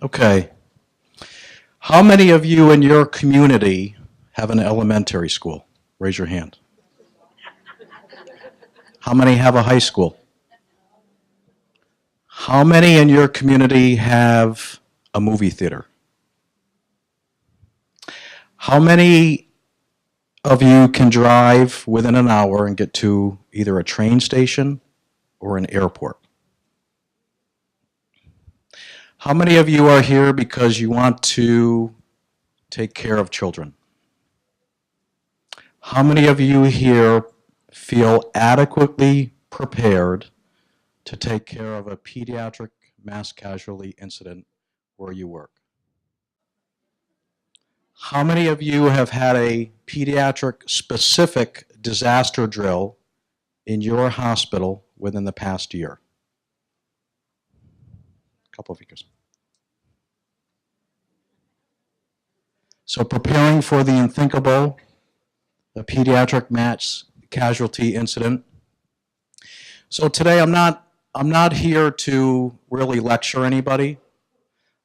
Okay. How many of you in your community have an elementary school? Raise your hand. How many have a high school? How many in your community have a movie theater? How many of you can drive within an hour and get to either a train station or an airport? How many of you are here because you want to take care of children? How many of you here feel adequately prepared to take care of a pediatric mass casualty incident where you work? How many of you have had a pediatric specific disaster drill in your hospital within the past year? A couple of fingers. So preparing for the unthinkable, the pediatric mass casualty incident. So today I'm not here to really lecture anybody.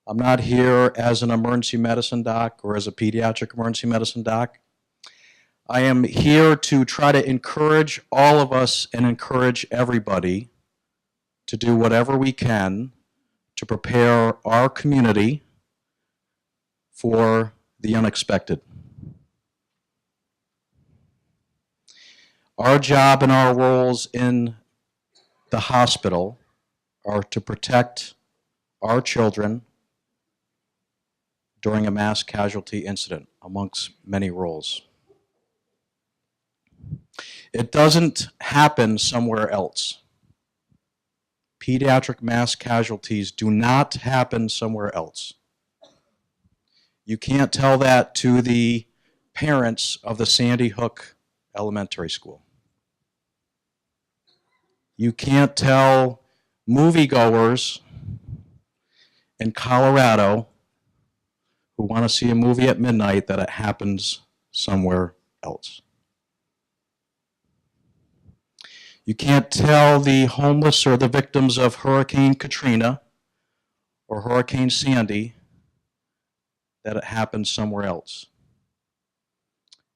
I'm not here as an emergency medicine doc or as a pediatric emergency medicine doc. I am here to try to encourage all of us and encourage everybody to do whatever we can to prepare our community for the unexpected. Our job and our roles in the hospital are to protect our children during a mass casualty incident, amongst many roles. It doesn't happen somewhere else. Pediatric mass casualties do not happen somewhere else. You can't tell that to the parents of the Sandy Hook Elementary School. You can't tell moviegoers in Colorado who want to see a movie at midnight that it happens somewhere else. You can't tell the homeless or the victims of Hurricane Katrina or Hurricane Sandy that it happens somewhere else.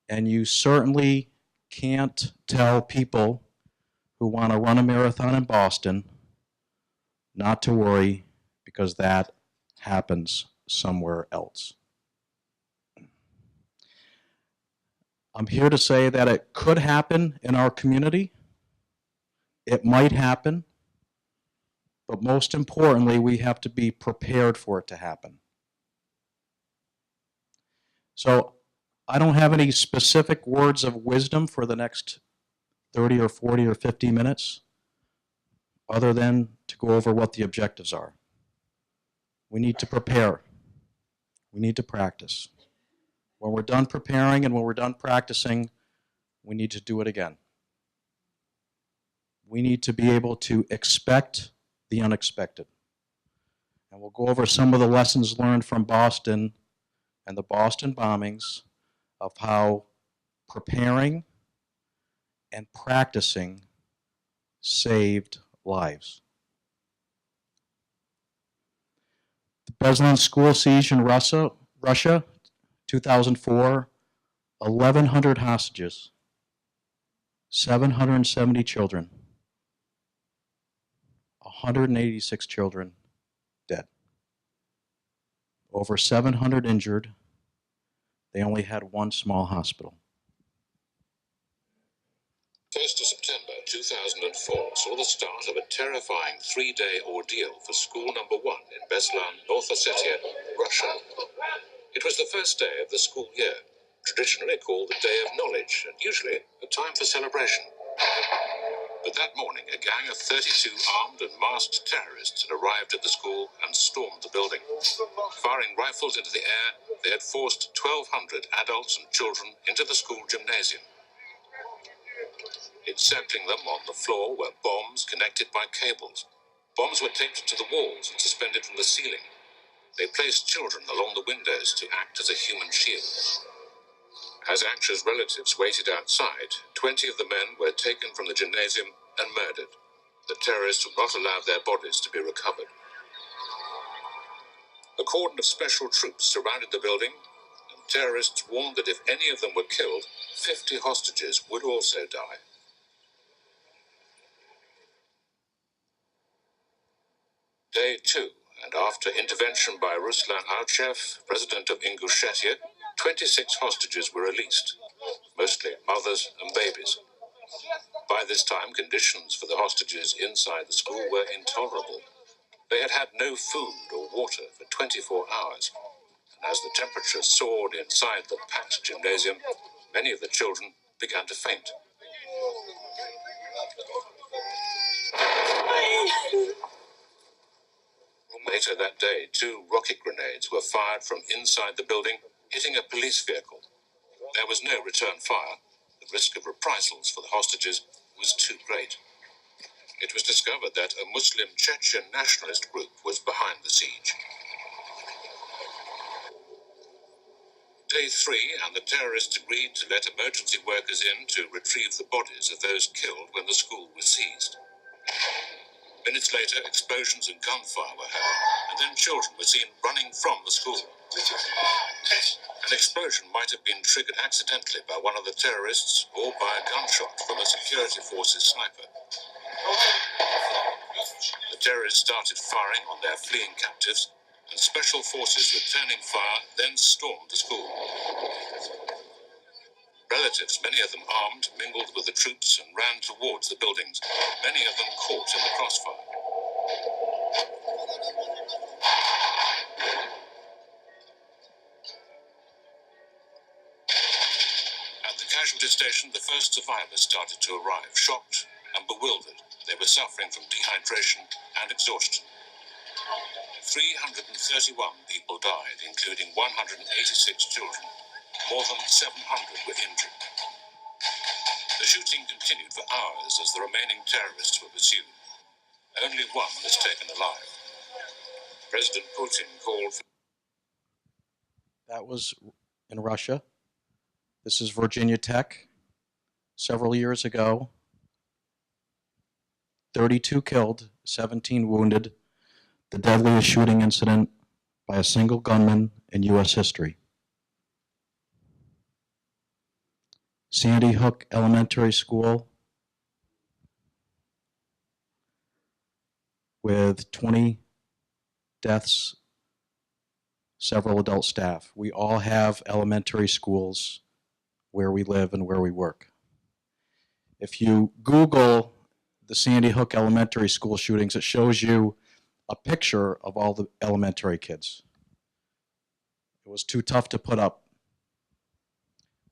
And you certainly can't tell people who want to run a marathon in Boston not to worry because that happens somewhere else. I'm here to say that it could happen in our community. It might happen, but most importantly, we have to be prepared for it to happen. So I don't have any specific words of wisdom for the next 30 or 40 or 50 minutes, other than to go over what the objectives are. We need to prepare. We need to practice. When we're done preparing and when we're done practicing, we need to do it again. We need to be able to expect the unexpected. And we'll go over some of the lessons learned from Boston and the Boston bombings of how preparing and practicing saved lives. The Beslan school siege in Russia, 2004, 1,100 hostages, 770 children, 186 children dead, over 700 injured. They only had one small hospital. 1st of September 2004 saw the start of a terrifying 3-day ordeal for school number 1 in Beslan, North Ossetia, Russia. It was the first day of the school year, traditionally called the Day of Knowledge, and usually a time for celebration. But that morning, a gang of 32 armed and masked terrorists had arrived at the school and stormed the building. Firing rifles into the air, they had forced 1,200 adults and children into the school gymnasium. Encircling them on the floor were bombs connected by cables. Bombs were taped to the walls and suspended from the ceiling. They placed children along the windows to act as a human shield. As anxious relatives waited outside, 20 of the men were taken from the gymnasium and murdered. The terrorists would not allow their bodies to be recovered. A cordon of special troops surrounded the building, and terrorists warned that if any of them were killed, 50 hostages would also die. Day 2, and after intervention by Ruslan Alchev, president of Ingushetia, 26 hostages were released, mostly mothers and babies. By this time, conditions for the hostages inside the school were intolerable. They had had no food or water for 24 hours, and as the temperature soared inside the packed gymnasium, many of the children began to faint. Later that day, 2 rocket grenades were fired from inside the building, hitting a police vehicle. There was no return fire. The risk of reprisals for the hostages was too great. It was discovered that a Muslim Chechen nationalist group was behind the siege. Day 3, and the terrorists agreed to let emergency workers in to retrieve the bodies of those killed when the school was seized. Minutes later, explosions and gunfire were heard, and then children were seen running from the school. An explosion might have been triggered accidentally by one of the terrorists or by a gunshot from a security force's sniper. The terrorists started firing on their fleeing captives, and special forces returning fire then stormed the school. Relatives, many of them armed, mingled with the troops and ran towards the buildings, many of them caught in the crossfire. At the casualty station, the first survivors started to arrive, shocked and bewildered. They were suffering from dehydration and exhaustion. 331 people died, including 186 children. More than 700 were injured. The shooting continued for hours as the remaining terrorists were pursued. Only one was taken alive. President Putin called for... That was in Russia. This is Virginia Tech. Several years ago, 32 killed, 17 wounded, the deadliest shooting incident by a single gunman in U.S. history. Sandy Hook Elementary School with 20 deaths, several adult staff. We all have elementary schools where we live and where we work. If you Google the Sandy Hook Elementary School shootings, it shows you a picture of all the elementary kids. It was too tough to put up.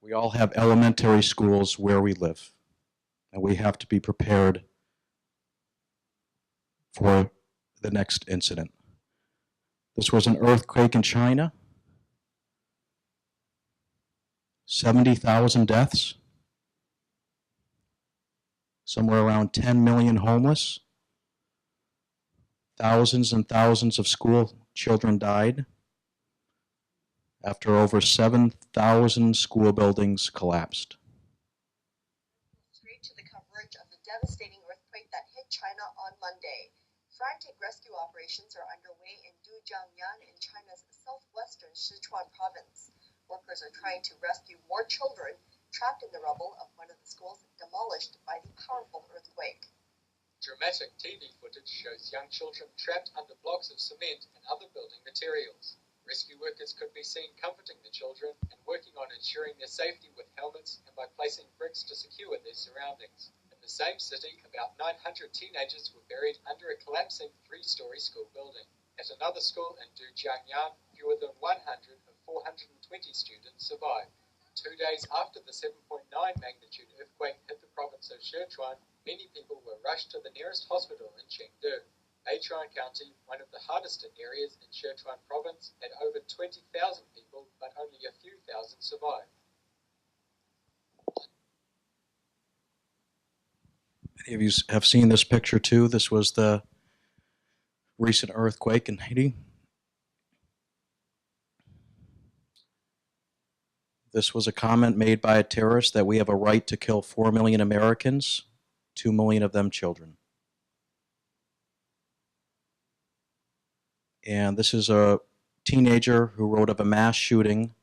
We all have elementary schools where we live, and we have to be prepared for the next incident. This was an earthquake in China. 70,000 deaths. Somewhere around 10 million homeless. Thousands and thousands of school children died after over 7,000 school buildings collapsed. Straight to the coverage of the devastating earthquake that hit China on Monday. Frantic rescue operations are underway in Dujiangyan in China's southwestern Sichuan province. Workers are trying to rescue more children trapped in the rubble of one of the schools demolished by the powerful earthquake. Dramatic TV footage shows young children trapped under blocks of cement and other building materials. Rescue workers could be seen comforting the children and working on ensuring their safety with helmets and by placing bricks to secure their surroundings. In the same city, about 900 teenagers were buried under a collapsing 3-story school building. At another school in Dujiangyan, fewer than 100 of 420 students survived. 2 days after the 7.9 magnitude earthquake hit the province of Sichuan, many people were rushed to the nearest hospital in Chengdu. Meituan County, one of the hardest hit areas in Sichuan province, had over 20,000 people, but only a few thousand survived. Many of you have seen this picture too. This was the recent earthquake in Haiti. This was a comment made by a terrorist that we have a right to kill 4 million Americans, 2 million of them children. And this is a teenager who wrote of a mass shooting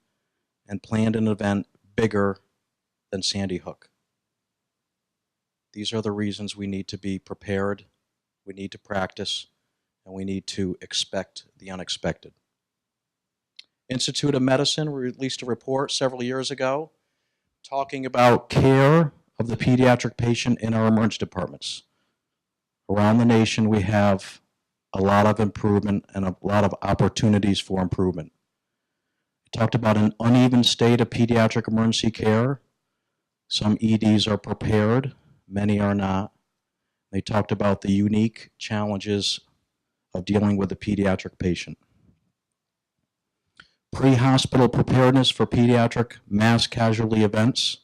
and planned an event bigger than Sandy Hook. These are the reasons we need to be prepared, we need to practice, and we need to expect the unexpected. Institute of Medicine released a report several years ago talking about care of the pediatric patient in our emergency departments. Around the nation, we have a lot of improvement and a lot of opportunities for improvement. It talked about an uneven state of pediatric emergency care. Some EDs are prepared, many are not. They talked about the unique challenges of dealing with a pediatric patient. Pre-hospital preparedness for pediatric mass casualty events.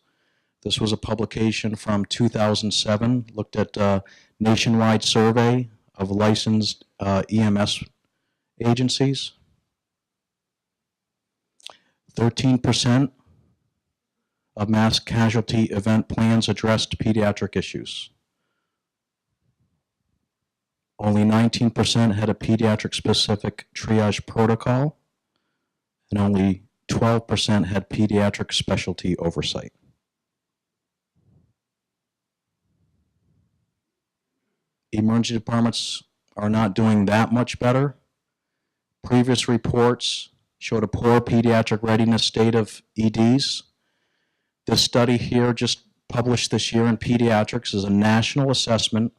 This was a publication from 2007, looked at a nationwide survey of licensed EMS agencies. 13% of mass casualty event plans addressed pediatric issues. Only 19% had a pediatric-specific triage protocol, and only 12% had pediatric specialty oversight. Emergency departments are not doing that much better. Previous reports showed a poor pediatric readiness state of EDs. This study here, just published this year in Pediatrics, is a national assessment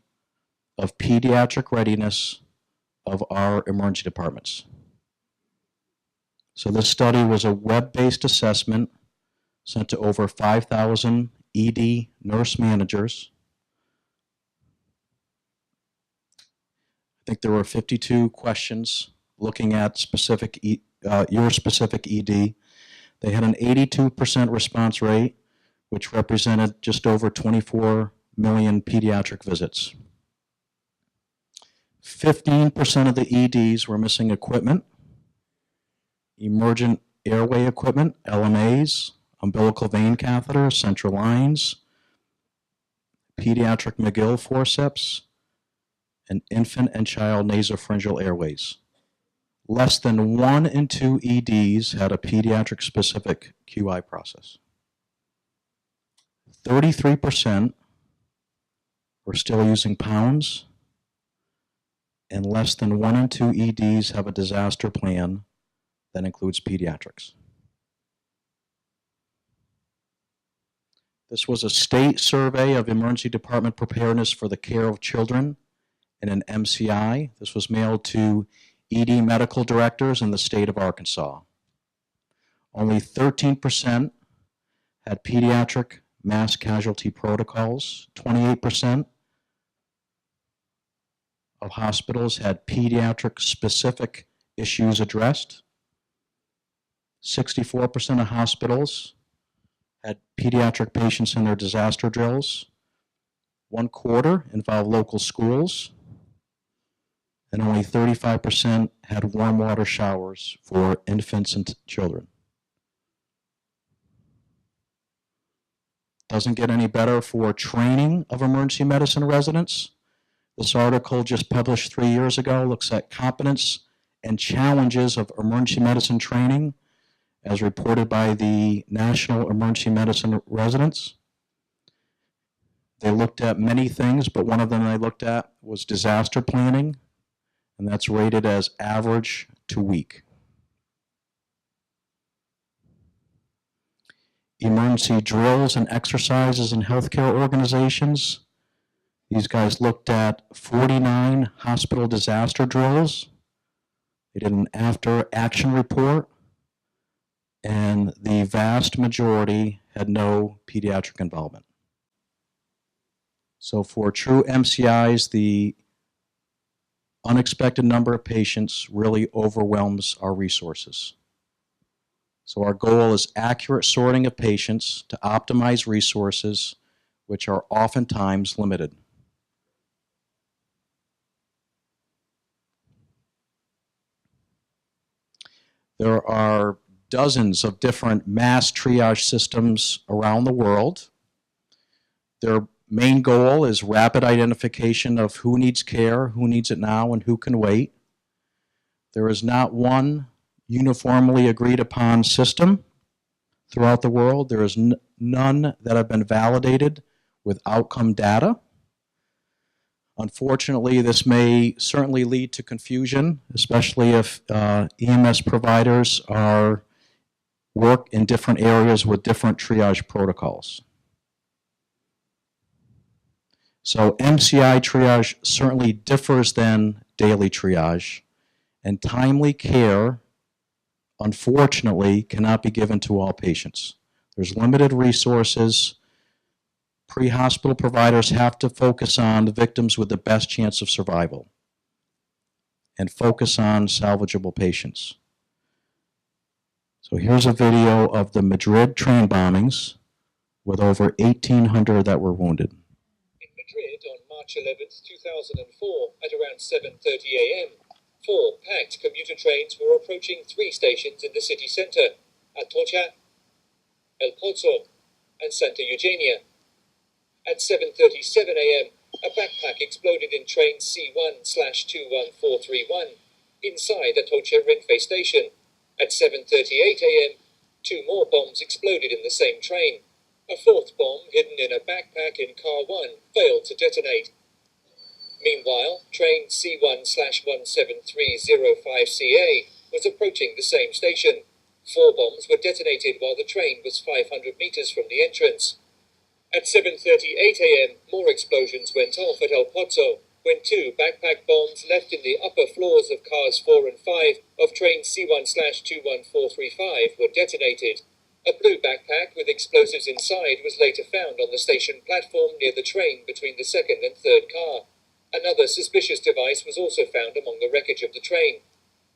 of pediatric readiness of our emergency departments. So this study was a web-based assessment sent to over 5,000 ED nurse managers. I think there were 52 questions looking at specific your specific ED. They had an 82% response rate, which represented just over 24 million pediatric visits. 15% of the EDs were missing equipment, emergent airway equipment, LMAs, umbilical vein catheters, central lines, pediatric McGill forceps, and infant and child nasopharyngeal airways. Less than 1 in 2 EDs had a pediatric specific QI process. 33% were still using pounds, and less than 1 in 2 EDs have a disaster plan that includes pediatrics. This was a state survey of emergency department preparedness for the care of children in an MCI. This was mailed to ED medical directors in the state of Arkansas. Only 13% had pediatric mass casualty protocols. 28% of hospitals had pediatric specific issues addressed. 64% of hospitals had pediatric patients in their disaster drills. 1/4 involved local schools. And only 35% had warm water showers for infants and children. Doesn't get any better for training of emergency medicine residents. This article, just published 3 years ago, looks at competence and challenges of emergency medicine training as reported by the National Emergency Medicine Residents. They looked at many things, but one of them they looked at was disaster planning, and that's rated as average to weak. Emergency drills and exercises in healthcare organizations. These guys looked at 49 hospital disaster drills. They did an after-action report, and the vast majority had no pediatric involvement. So for true MCIs, the unexpected number of patients really overwhelms our resources. So our goal is accurate sorting of patients to optimize resources, which are oftentimes limited. There are dozens of different mass triage systems around the world. Their main goal is rapid identification of who needs care, who needs it now, and who can wait. There is not one uniformly agreed upon system throughout the world. There is none that have been validated with outcome data. Unfortunately, this may certainly lead to confusion, especially if EMS providers work in different areas with different triage protocols. So MCI triage certainly differs than daily triage, and timely care, unfortunately, cannot be given to all patients. There's limited resources. Pre-hospital providers have to focus on the victims with the best chance of survival and focus on salvageable patients. So here's a video of the Madrid train bombings with over 1,800 that were wounded. In Madrid on March 11th, 2004, at around 7:30 a.m., 4 packed commuter trains were approaching 3 stations in the city centre, Atocha, El Pozo, and Santa Eugenia. At 7:37 a.m., a backpack exploded in train C1/21431 inside Atocha Renfe station. At 7:38 a.m., 2 more bombs exploded in the same train. A 4th bomb hidden in a backpack in car 1 failed to detonate. Meanwhile, train C1/17305CA was approaching the same station. 4 bombs were detonated while the train was 500 meters from the entrance. At 7:38 a.m., more explosions went off at El Pozo when 2 backpack bombs left in the upper floors of cars 4 and 5 of train C1/21435 were detonated. A blue backpack with explosives inside was later found on the station platform near the train between the 2nd and 3rd car. Another suspicious device was also found among the wreckage of the train.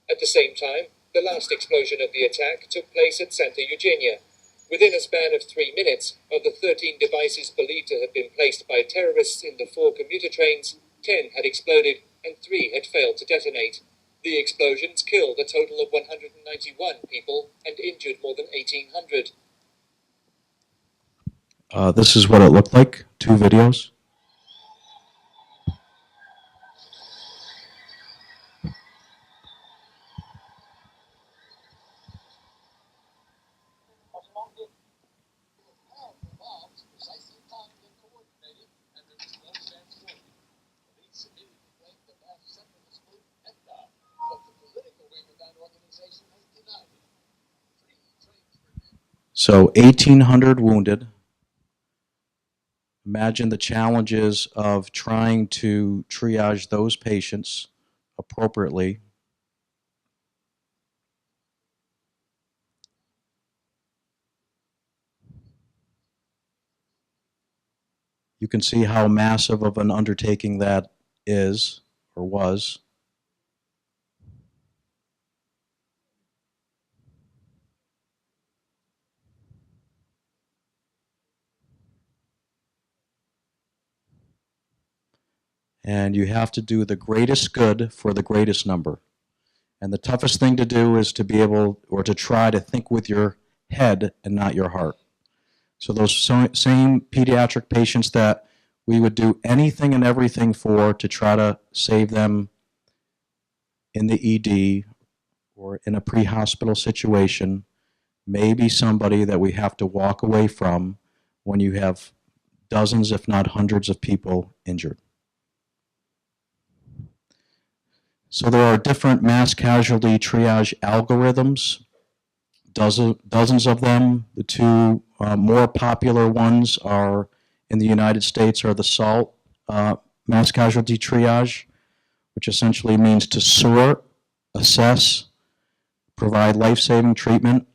At the same time, the last explosion of the attack took place at Santa Eugenia. Within a span of 3 minutes, of the 13 devices believed to have been placed by terrorists in the 4 commuter trains, 10 had exploded and 3 had failed to detonate. The explosions killed a total of 191 people and injured more than 1,800. This is what it looked like, 2 videos. So 1,800 wounded. Imagine the challenges of trying to triage those patients appropriately. You can see how massive of an undertaking that is or was. And you have to do the greatest good for the greatest number. And the toughest thing to do is to be able, or to try to think with your head and not your heart. So those same pediatric patients that we would do anything and everything for to try to save them in the ED or in a pre-hospital situation may be somebody that we have to walk away from when you have dozens, if not hundreds of people injured. So there are different mass casualty triage algorithms, dozens of them. The 2 more popular ones are in the United States are the SALT mass casualty triage, which essentially means to sort, assess, provide life-saving treatment,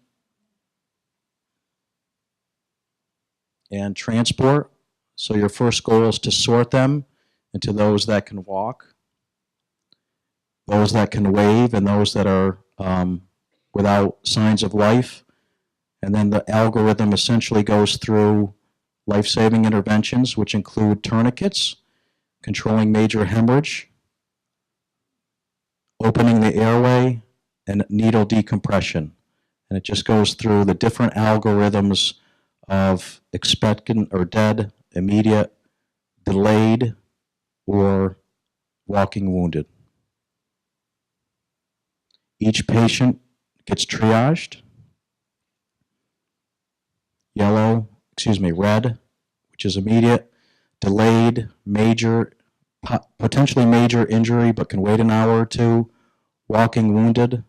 and transport. So your first goal is to sort them into those that can walk, those that can wave, and those that are without signs of life. And then the algorithm essentially goes through life-saving interventions, which include tourniquets, controlling major hemorrhage, opening the airway, and needle decompression. And it just goes through the different algorithms of expectant or dead, immediate, delayed, or walking wounded. Each patient gets triaged. Red, which is immediate, delayed, major, potentially major injury, but can wait an hour or two, walking wounded.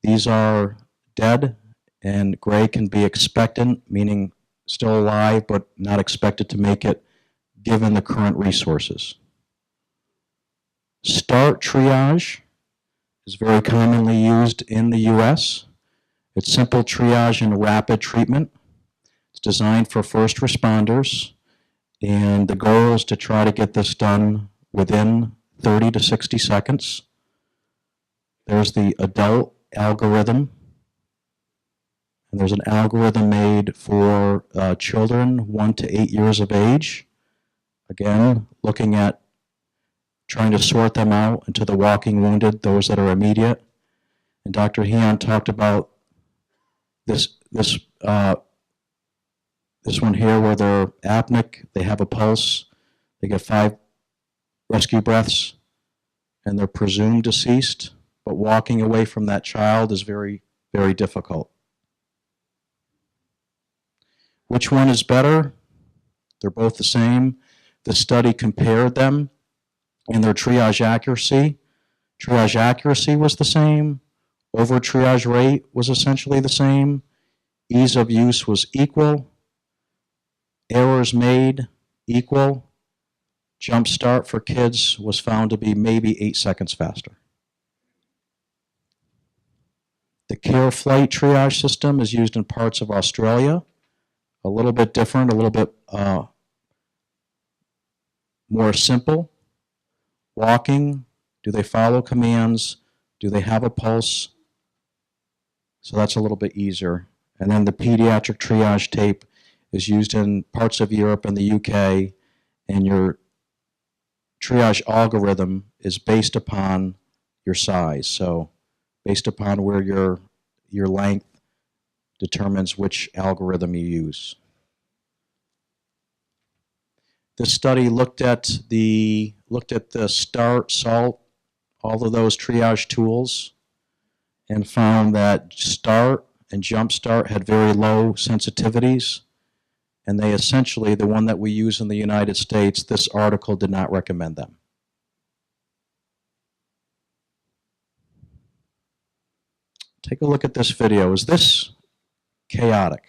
These are dead, and gray can be expectant, meaning still alive, but not expected to make it given the current resources. START triage is very commonly used in the US. It's simple triage and rapid treatment. It's designed for first responders, and the goal is to try to get this done within 30 to 60 seconds. There's the adult algorithm, and there's an algorithm made for children 1 to 8 years of age. Again, looking at trying to sort them out into the walking wounded, those that are immediate. And Dr. Heon talked about this one here where they're apneic, they have a pulse, they get 5 rescue breaths, and they're presumed deceased, but walking away from that child is very, very difficult. Which one is better? They're both the same. The study compared them in their triage accuracy. Triage accuracy was the same. Over triage rate was essentially the same. Ease of use was equal. Errors made equal. Jump start for kids was found to be maybe 8 seconds faster. The Care Flight triage system is used in parts of Australia. A little bit different, a little bit more simple. Walking, do they follow commands? Do they have a pulse? So that's a little bit easier. And then the pediatric triage tape is used in parts of Europe and the UK, and your triage algorithm is based upon your size. So based upon where your length determines which algorithm you use. This study looked at the START, SALT, all of those triage tools, and found that START and Jump Start had very low sensitivities, and they essentially, the one that we use in the United States, this article did not recommend them. Take a look at this video. Is this chaotic?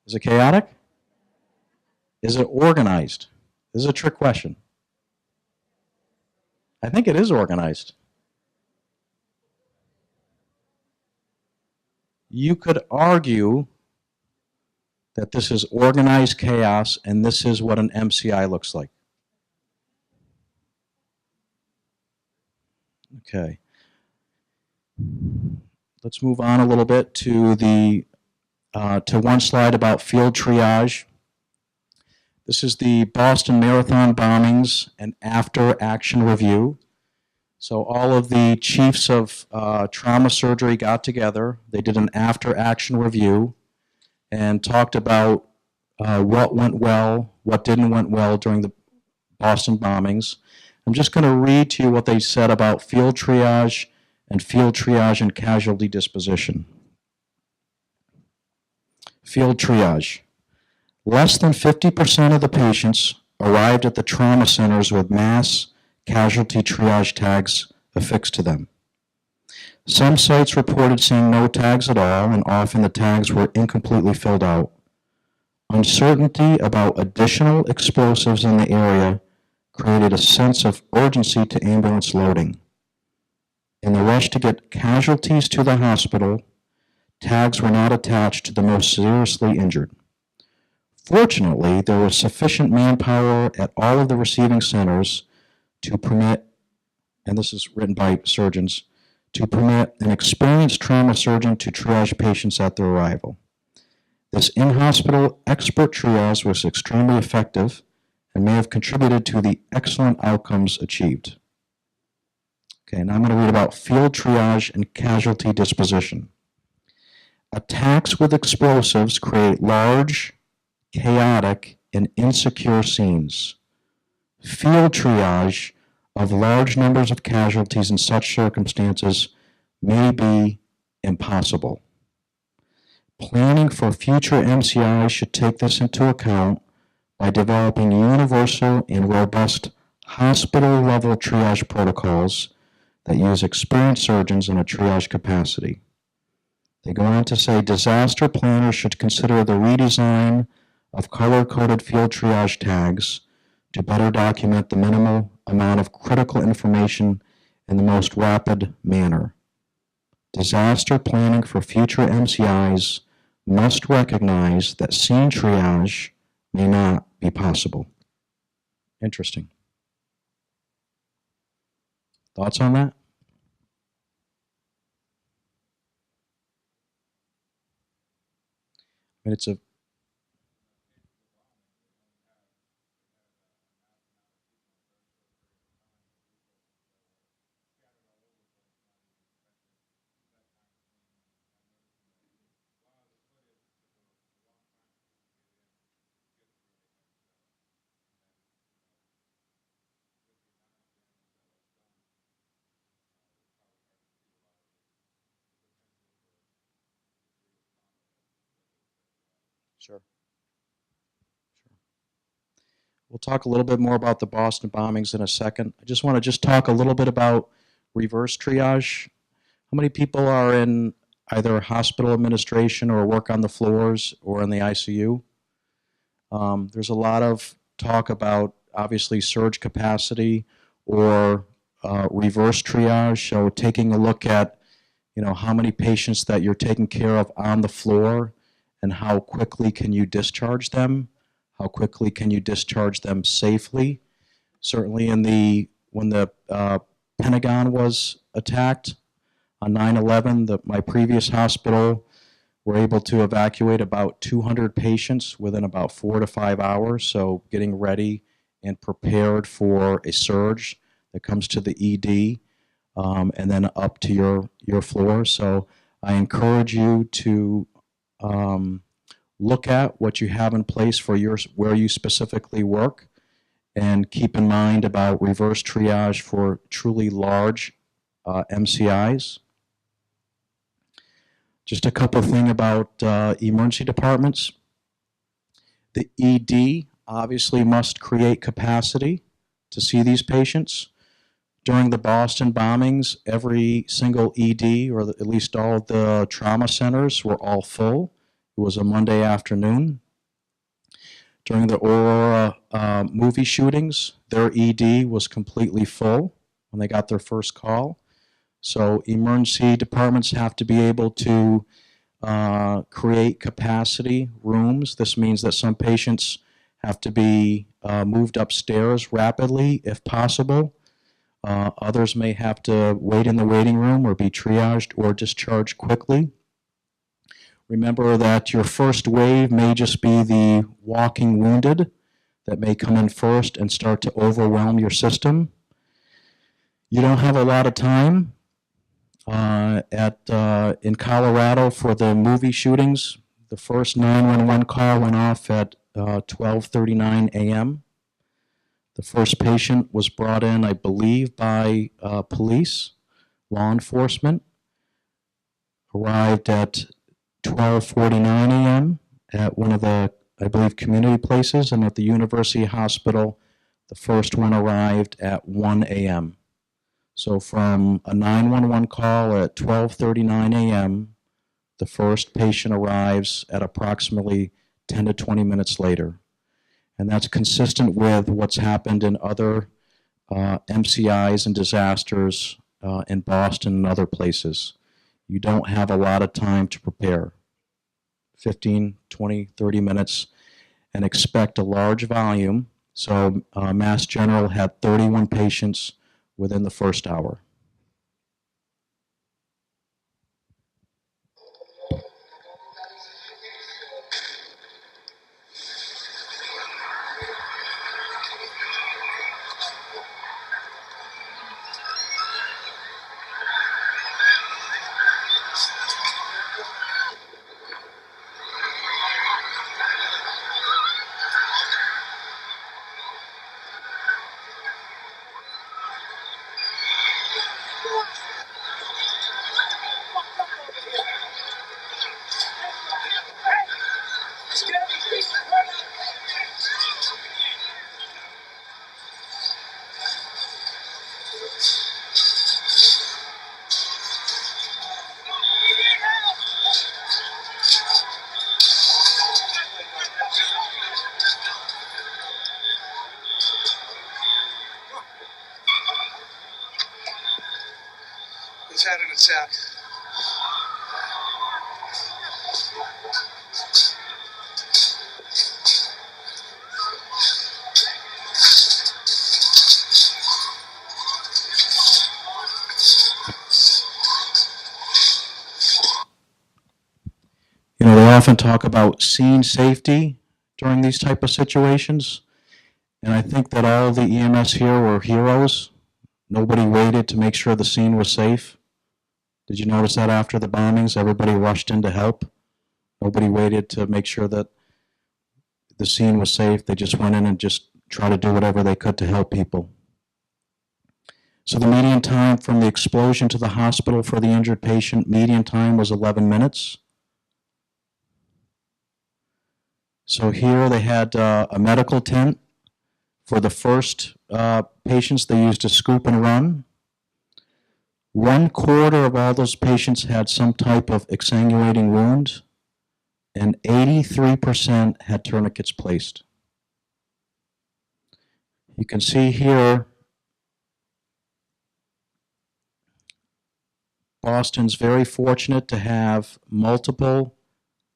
Is it chaotic? Is it organized? This is a trick question. I think it is organized. You could argue that this is organized chaos and this is what an MCI looks like. Okay. Let's move on a little bit to one slide about field triage. This is the Boston Marathon bombings and after action review. So all of the chiefs of trauma surgery got together. They did an after action review and talked about what went well, what didn't went well during the Boston bombings. I'm just going to read to you what they said about field triage and casualty disposition. Field triage. Less than 50% of the patients arrived at the trauma centers with mass casualty triage tags affixed to them. Some sites reported seeing no tags at all, and often the tags were incompletely filled out. Uncertainty about additional explosives in the area created a sense of urgency to ambulance loading. In the rush to get casualties to the hospital, tags were not attached to the most seriously injured. Fortunately, there was sufficient manpower at all of the receiving centers to permit, and this is written by surgeons, to permit an experienced trauma surgeon to triage patients at their arrival. This in-hospital expert triage was extremely effective and may have contributed to the excellent outcomes achieved. Okay, now I'm going to read about field triage and casualty disposition. Attacks with explosives create large, chaotic, and insecure scenes. Field triage of large numbers of casualties in such circumstances may be impossible. Planning for future MCIs should take this into account by developing universal and robust hospital-level triage protocols that use experienced surgeons in a triage capacity. They go on to say disaster planners should consider the redesign of color-coded field triage tags to better document the minimal amount of critical information in the most rapid manner. Disaster planning for future MCIs must recognize that scene triage may not be possible. Interesting. Thoughts on that? I mean, it's a Sure. We'll talk a little bit more about the Boston bombings in a second. I just want to talk a little bit about reverse triage. How many people are in either hospital administration or work on the floors or in the ICU? There's a lot of talk about obviously surge capacity or reverse triage. So taking a look at, how many patients that you're taking care of on the floor and how quickly can you discharge them? How quickly can you discharge them safely? Certainly when the Pentagon was attacked on 9/11, my previous hospital were able to evacuate about 200 patients within about 4 to 5 hours. So getting ready and prepared for a surge that comes to the ED and then up to your floor. So I encourage you to look at what you have in place for where you specifically work and keep in mind about reverse triage for truly large MCIs. Just a couple of things about emergency departments. The ED obviously must create capacity to see these patients. During the Boston bombings, every single ED, or at least all of the trauma centers, were all full. It was a Monday afternoon. During the Aurora movie shootings, their ED was completely full when they got their first call. So emergency departments have to be able to create capacity rooms. This means that some patients have to be moved upstairs rapidly if possible. Others may have to wait in the waiting room or be triaged or discharged quickly. Remember that your first wave may just be the walking wounded that may come in first and start to overwhelm your system. You don't have a lot of time. In Colorado for the movie shootings, the first 911 call went off at 12:39 a.m. The first patient was brought in, I believe, by police, law enforcement, arrived at 12:49 a.m. at one of the, I believe, community places, and at the University Hospital, the first one arrived at 1 a.m. So from a 911 call at 12:39 a.m., the first patient arrives at approximately 10 to 20 minutes later. And that's consistent with what's happened in other MCIs and disasters in Boston and other places. You don't have a lot of time to prepare. 15, 20, 30 minutes, and expect a large volume. So Mass General had 31 patients within the first hour. He's had an attack. You know, they often talk about scene safety during these type of situations, and I think that all the EMS here were heroes. Nobody waited to make sure the scene was safe. Did you notice that after the bombings, everybody rushed in to help? Nobody waited to make sure that the scene was safe. They just went in and just tried to do whatever they could to help people. So the median time from the explosion to the hospital for the injured patient, median time was 11 minutes. So here they had a medical tent. For the first patients, they used a scoop and run. 1/4 of all those patients had some type of exsanguinating wound, and 83% had tourniquets placed. You can see here, Boston's very fortunate to have multiple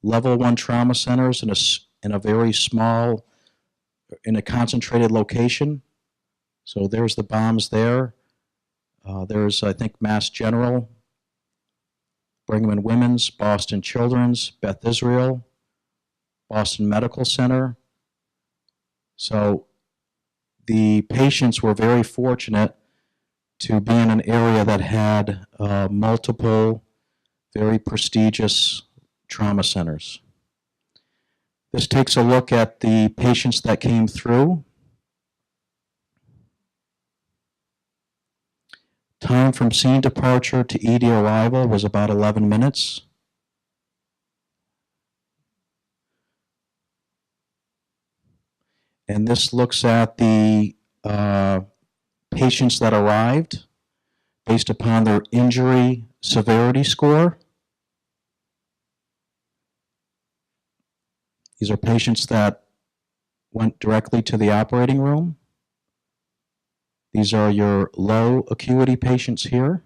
level 1 trauma centers in a very small, in a concentrated location. So there's the bombs there. There's, I think, Mass General, Brigham and Women's, Boston Children's, Beth Israel, Boston Medical Center. So the patients were very fortunate to be in an area that had multiple very prestigious trauma centers. This takes a look at the patients that came through. Time from scene departure to ED arrival was about 11 minutes. And this looks at the patients that arrived based upon their injury severity score. These are patients that went directly to the operating room. These are your low acuity patients here.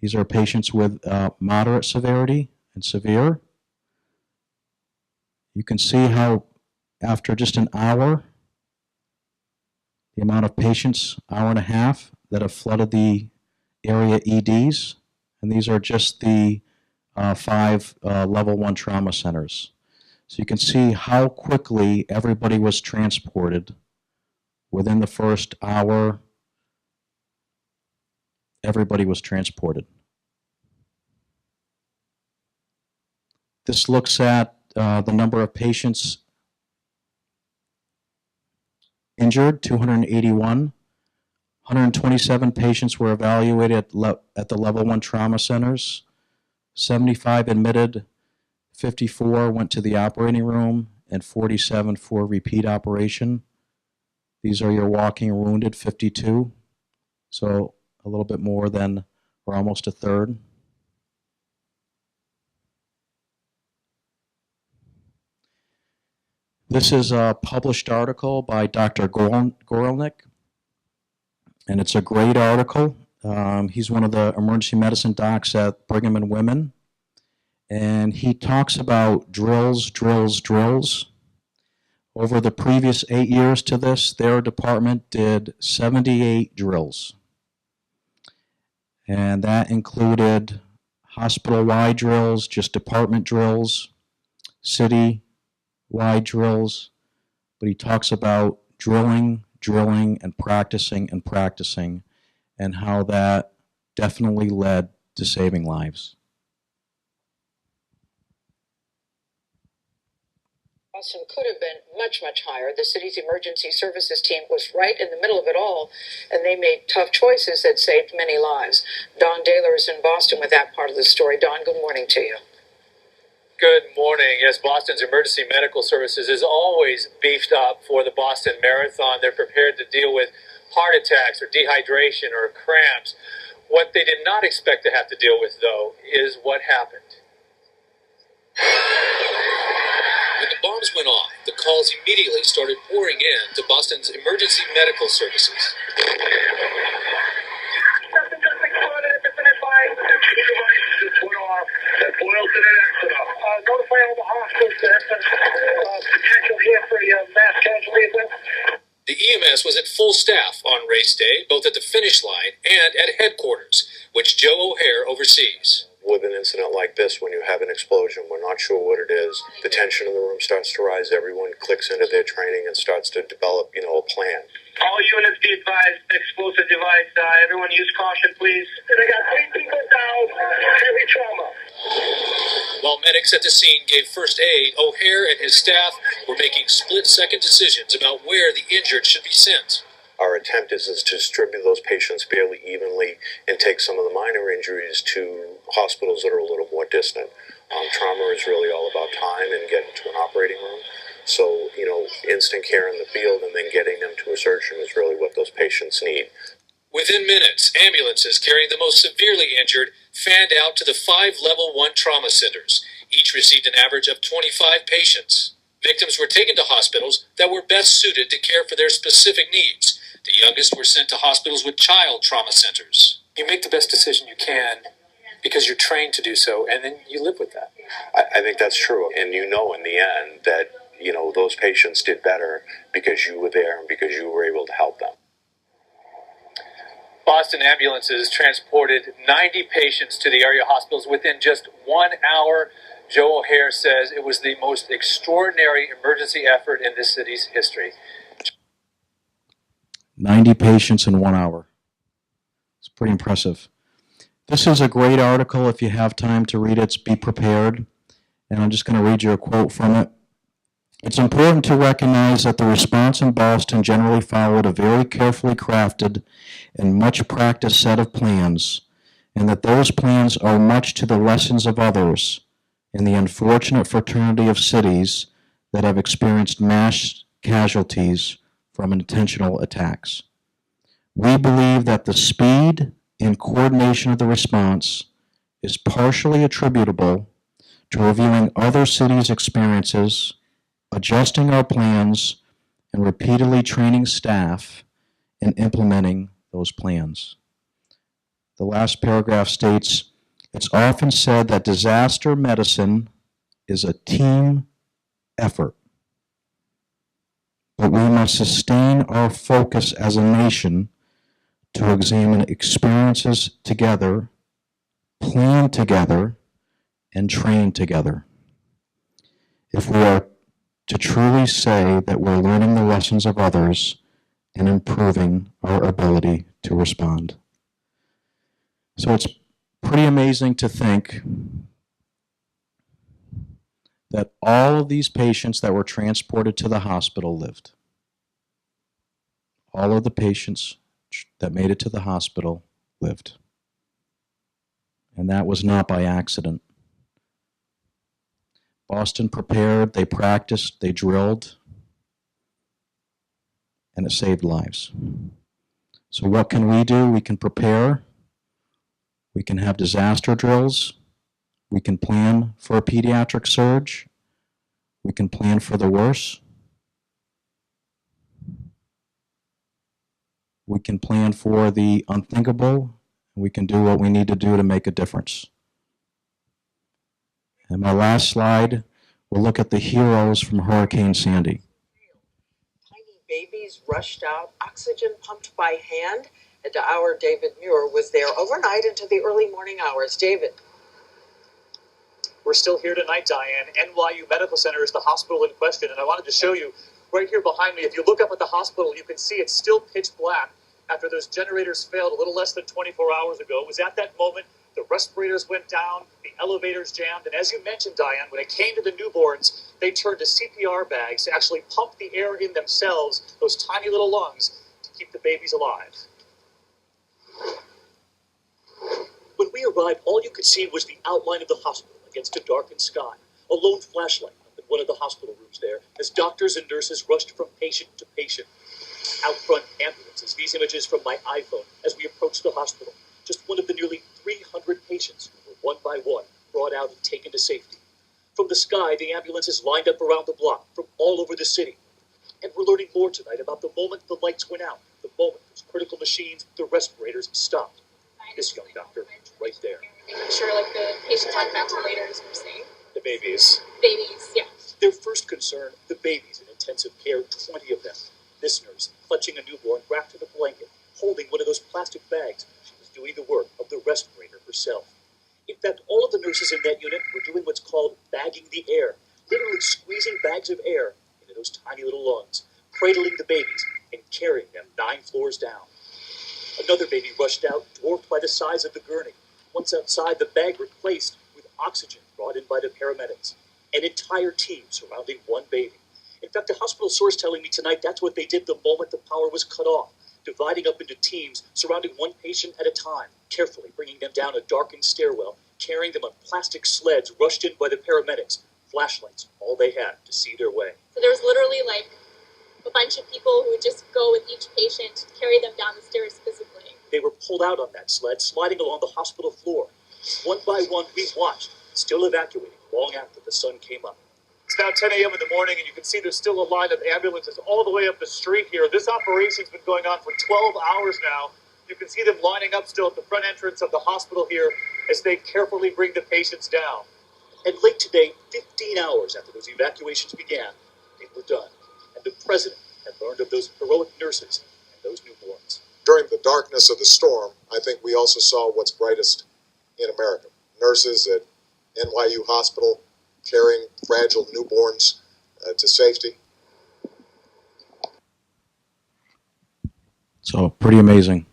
These are patients with moderate severity and severe. You can see how after just an hour, the amount of patients, hour and a half, that have flooded the area EDs, and these are just the 5 level 1 trauma centers. So you can see how quickly everybody was transported. Within the first hour, everybody was transported. This looks at the number of patients injured, 281. 127 patients were evaluated at the level 1 trauma centers. 75 admitted, 54 went to the operating room, and 47 for repeat operation. These are your walking wounded, 52. So a little bit more than, or almost a third. This is a published article by Dr. Gorelnik, and it's a great article. He's one of the emergency medicine docs at Brigham and Women, and he talks about drills. Over the previous 8 years to this, their department did 78 drills. And that included hospital-wide drills, just department drills, city-wide drills. But he talks about drilling, and practicing, and how that definitely led to saving lives. Boston could have been much, much higher. The city's emergency services team was right in the middle of it all, and they made tough choices that saved many lives. Don Daler is in Boston with that part of the story. Don, good morning to you. Good morning. Yes, Boston's emergency medical services is always beefed up for the Boston Marathon. They're prepared to deal with heart attacks or dehydration or cramps. What they did not expect to have to deal with, though, is what happened. When the bombs went off, the calls immediately started pouring in to Boston's emergency medical services. Notify all the hospitals that potential here for mass casualties. The EMS was at full staff on race day, both at the finish line and at headquarters, which Joe O'Hare oversees. With an incident like this, when you have an explosion, we're not sure what it is. The tension in the room starts to rise. Everyone clicks into their training and starts to develop, a plan. All units be advised, explosive device. Everyone use caution, please. They got 3 people down, heavy trauma. While medics at the scene gave first aid, O'Hare and his staff were making split-second decisions about where the injured should be sent. Our attempt is to distribute those patients fairly evenly and take some of the minor injuries to hospitals that are a little more distant. Trauma is really all about time and getting to an operating room. So, instant care in the field and then getting them to a surgeon is really what those patients need. Within minutes, ambulances carrying the most severely injured fanned out to the 5 Level 1 trauma centers. Each received an average of 25 patients. Victims were taken to hospitals that were best suited to care for their specific needs. The youngest were sent to hospitals with child trauma centers. You make the best decision you can because you're trained to do so, and then you live with that. I think that's true. And in the end that, those patients did better because you were there and because you were able to help them. Boston ambulances transported 90 patients to the area hospitals within just 1 hour. Joe O'Hare says it was the most extraordinary emergency effort in this city's history. 90 patients in 1 hour. It's pretty impressive. This is a great article. If you have time to read it, it's Be Prepared. And I'm just going to read you a quote from it. It's important to recognize that the response in Boston generally followed a very carefully crafted and much practiced set of plans, and that those plans owe much to the lessons of others in the unfortunate fraternity of cities that have experienced mass casualties from intentional attacks. We believe that the speed and coordination of the response is partially attributable to reviewing other cities' experiences, adjusting our plans, and repeatedly training staff in implementing those plans. The last paragraph states, it's often said that disaster medicine is a team effort, but we must sustain our focus as a nation to examine experiences together, plan together, and train together. If we are to truly say that we're learning the lessons of others and improving our ability to respond. So it's pretty amazing to think that all of these patients that were transported to the hospital lived. All of the patients that made it to the hospital lived. And that was not by accident. Boston prepared, they practiced, they drilled, and it saved lives. So what can we do? We can prepare, we can have disaster drills, we can plan for a pediatric surge, we can plan for the worst, we can plan for the unthinkable, and we can do what we need to do to make a difference. And my last slide, we'll look at the heroes from Hurricane Sandy. Tiny babies rushed out, oxygen pumped by hand, and our David Muir was there overnight into the early morning hours. David. We're still here tonight, Diane. NYU Medical Center is the hospital in question, and I wanted to show you right here behind me. If you look up at the hospital, you can see it's still pitch black after those generators failed a little less than 24 hours ago. It was at that moment the respirators went down, the elevators jammed, and as you mentioned, Diane, when it came to the newborns, they turned to CPR bags to actually pump the air in themselves, those tiny little lungs, to keep the babies alive. When we arrived, all you could see was the outline of the hospital against a darkened sky. A lone flashlight up in one of the hospital rooms there as doctors and nurses rushed from patient to patient. Out front, ambulances. These images from my iPhone as we approached the hospital. Just one of the nearly 300 patients who were one by one brought out and taken to safety. From the sky, the ambulances lined up around the block from all over the city. And we're learning more tonight about the moment the lights went out, the moment those critical machines, the respirators, stopped. This young doctor, right there. Making sure like the patients on ventilators were safe. The babies. Babies, yeah. Their first concern, the babies in intensive care, 20 of them. This nurse, clutching a newborn wrapped in a blanket, holding one of those plastic bags. She was doing the work of the respirator herself. In fact, all of the nurses in that unit were doing what's called bagging the air, literally squeezing bags of air into those tiny little lungs, cradling the babies and carrying them 9 floors down. Another baby rushed out, dwarfed by the size of the gurney. Once outside, the bag replaced with oxygen brought in by the paramedics. An entire team surrounding one baby. In fact, a hospital source telling me tonight that's what they did the moment the power was cut off, dividing up into teams, surrounding one patient at a time, carefully bringing them down a darkened stairwell, carrying them on plastic sleds rushed in by the paramedics, flashlights, all they had to see their way. So there was literally like a bunch of people who would just go with each patient, carry them down the stairs physically. They were pulled out on that sled, sliding along the hospital floor. One by one, we watched, still evacuating long after the sun came up. It's now 10 a.m. in the morning, and you can see there's still a line of ambulances all the way up the street here. This operation's been going on for 12 hours now. You can see them lining up still at the front entrance of the hospital here as they carefully bring the patients down. And late today, 15 hours after those evacuations began, they were done. And the president had learned of those heroic nurses and those newborns. During the darkness of the storm, I think we also saw what's brightest in America. Nurses at NYU Hospital carrying fragile newborns to safety. So pretty amazing.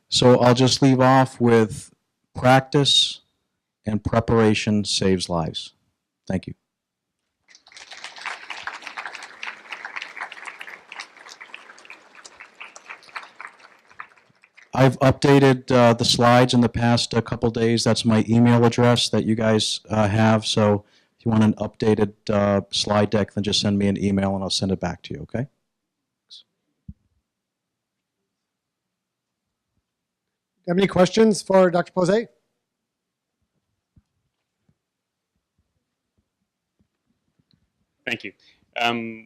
So I'll just leave off with practice and preparation saves lives. Thank you. I've updated the slides in the past couple days. That's my email address that you guys have. So if you want an updated slide deck, then just send me an email and I'll send it back to you, okay? Have any questions for Dr. Pauze? Thank you.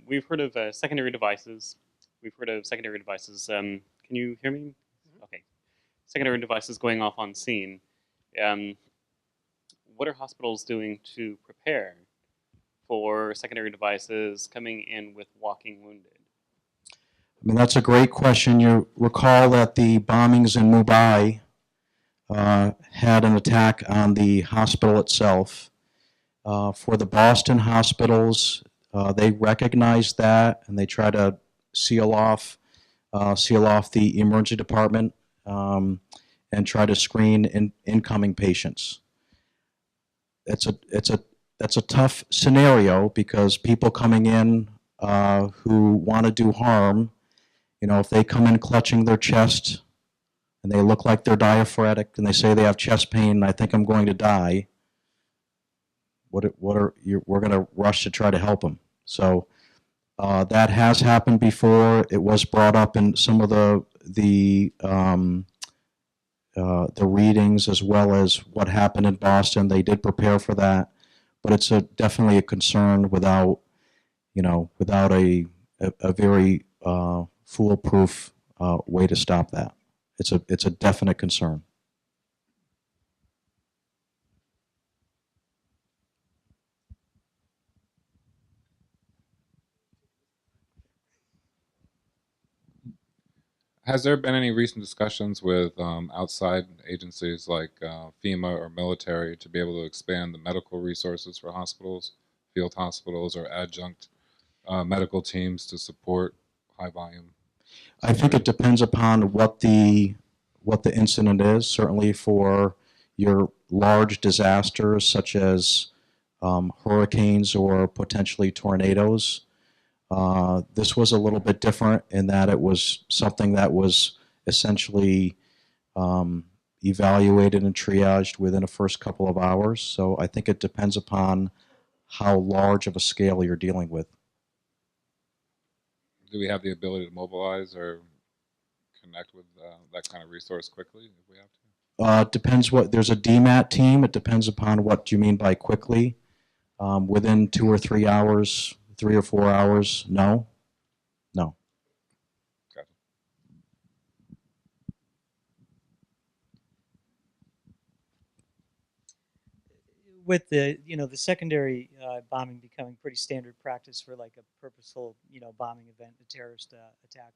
We've heard of secondary devices. Can you hear me? Okay. Secondary devices going off on scene. What are hospitals doing to prepare for secondary devices coming in with walking wounded? I mean, that's a great question. You recall that the bombings in Mumbai had an attack on the hospital itself. For the Boston hospitals, they recognized that and they try to seal off the emergency department and try to screen incoming patients. That's a tough scenario because people coming in who want to do harm, you know, if they come in clutching their chest and they look like they're diaphoretic and they say they have chest pain and I think I'm going to die, we're going to rush to try to help them. So that has happened before. It was brought up in some of the readings as well as what happened in Boston. They did prepare for that, but it's definitely a concern without a very foolproof way to stop that. It's a definite concern. Has there been any recent discussions with outside agencies like FEMA or military to be able to expand the medical resources for hospitals, field hospitals, or adjunct medical teams to support high volume? I think it depends upon what the incident is. Certainly for your large disasters such as hurricanes or potentially tornadoes, this was a little bit different in that it was something that was essentially evaluated and triaged within the first couple of hours. So I think it depends upon how large of a scale you're dealing with. Do we have the ability to mobilize or connect with that kind of resource quickly if we have to? Depends what, there's a DMAT team. It depends upon what you mean by quickly. Within 2 or 3 hours, 3 or 4 hours, no. No. Gotcha. With the the secondary bombing becoming pretty standard practice for like a purposeful bombing event, a terrorist attack,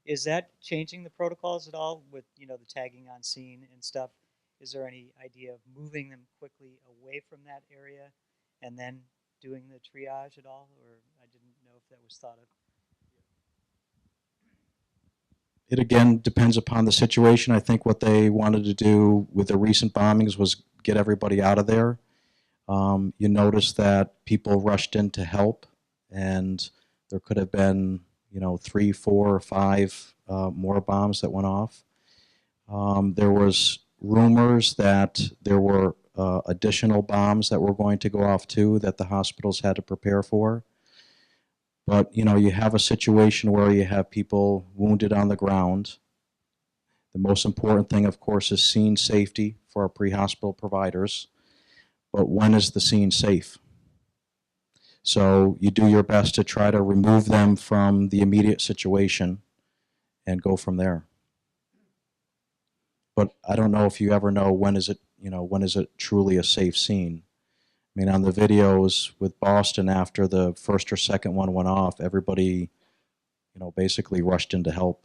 is that changing the protocols at all with the tagging on scene and stuff? Is there any idea of moving them quickly away from that area and then doing the triage at all, or I didn't know if that was thought of? It again depends upon the situation. I think what they wanted to do with the recent bombings was get everybody out of there. You notice that people rushed in to help, and there could have been 3, 4, or 5 more bombs that went off. There was rumors that there were additional bombs that were going to go off too that the hospitals had to prepare for. But you have a situation where you have people wounded on the ground. The most important thing, of course, is scene safety for our pre-hospital providers. But when is the scene safe? So you do your best to try to remove them from the immediate situation and go from there. But I don't know if you ever know when is it truly a safe scene. I mean, on the videos with Boston, after the first or second one went off, everybody, basically rushed in to help.